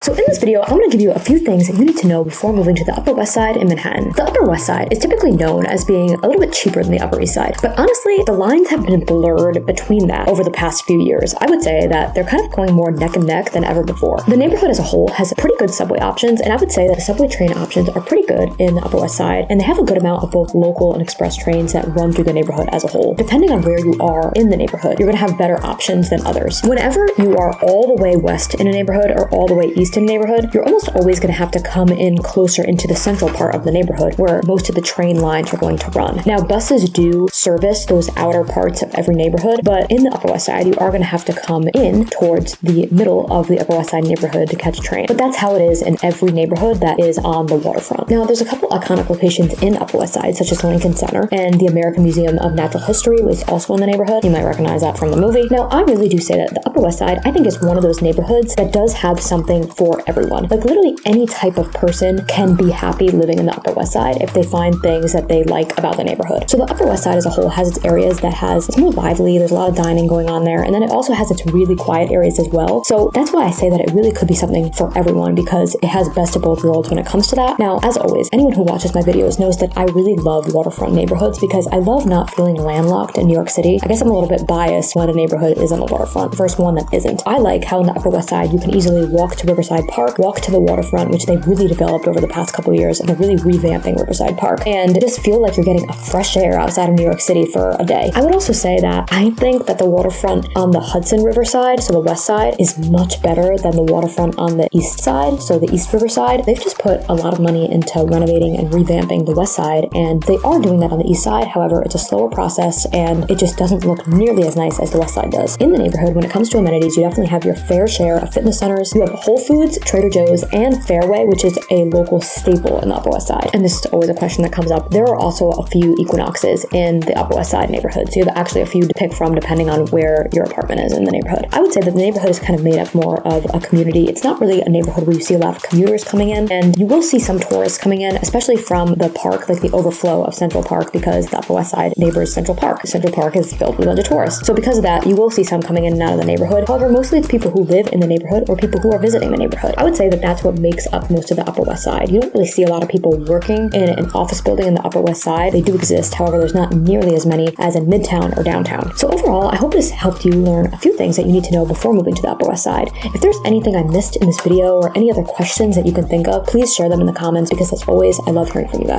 So in this video, I'm going to give you a few things that you need to know before moving to the Upper West Side in Manhattan. The Upper West Side is typically known as being a little bit cheaper than the Upper East Side, but honestly, the lines have been blurred between that over the past few years. I would say that they're kind of going more neck and neck than ever before. The neighborhood as a whole has pretty good subway options, and I would say that the subway train options are pretty good in the Upper West Side, and they have a good amount of both local and express trains that run through the neighborhood as a whole. Depending on where you are in the neighborhood, you're going to have better options than others. Whenever you are all the way west in a neighborhood or all the way east in a neighborhood, you're almost always going to have to come in closer into the central part of the neighborhood where most of the train lines are going to run. Now, buses do service those outer parts of every neighborhood, but in the Upper West Side, you are going to have to come in towards the middle of the Upper West Side neighborhood to catch a train. But that's how it is in every neighborhood that is on the waterfront. Now, there's a couple iconic locations in the Upper West Side, such as Lincoln Center and the American Museum of Natural History, which is also in the neighborhood. You might recognize that from the movie. Now, I really do say that the Upper West Side, I think, is one of those neighborhoods that does have something for everyone. Like, literally any type of person can be happy living in the Upper West Side if they find things that they like about the neighborhood. So the Upper West Side as a whole has its areas that it's more lively, there's a lot of dining going on there, and then it also has its really quiet areas as well. So that's why I say that it really could be something for everyone, because it has best of both worlds when it comes to that. Now, as always, anyone who watches my videos knows that I really love waterfront neighborhoods because I love not feeling landlocked in New York City. I guess I'm a little bit biased when a neighborhood is on the waterfront versus one that isn't. I like how in the Upper West Side you can easily walk to Riverside Park, walk to the waterfront, which they've really developed over the past couple of years, and they're really revamping Riverside Park, and just feel like you're getting a fresh air outside of New York City for a day. I would also say that I think that the waterfront on the Hudson River side, so the west side, is much better than the waterfront on the east side, so the East River side. They've just put a lot of money into renovating and revamping the west side, and they are doing that on the east side. However, it's a slower process, and it just doesn't look nearly as nice as the west side does. In the neighborhood, when it comes to amenities, you definitely have your fair share of fitness centers. You have Whole Foods, Trader Joe's, and Fairway, which is a local staple in the Upper West Side. And this is always a question that comes up. There are also a few Equinoxes in the Upper West Side neighborhood, so you have actually a few to pick from depending on where your apartment is in the neighborhood. I would say that the neighborhood is kind of made up more of a community. It's not really a neighborhood where you see a lot of commuters coming in, and you will see some tourists coming in, especially from the park, like the overflow of Central Park, because the Upper West Side neighbors Central Park. Central Park is filled with a bunch of tourists. So because of that, you will see some coming in and out of the neighborhood. However, mostly it's people who live in the neighborhood or people who are visiting the neighborhood. I would say that that's what makes up most of the Upper West Side. You don't really see a lot of people working in an office building in the Upper West Side. They do exist, however, there's not nearly as many as in Midtown or downtown. So overall, I hope this helped you learn a few things that you need to know before moving to the Upper West Side. If there's anything I missed in this video or any other questions that you can think of, please share them in the comments, because as always, I love hearing from you guys.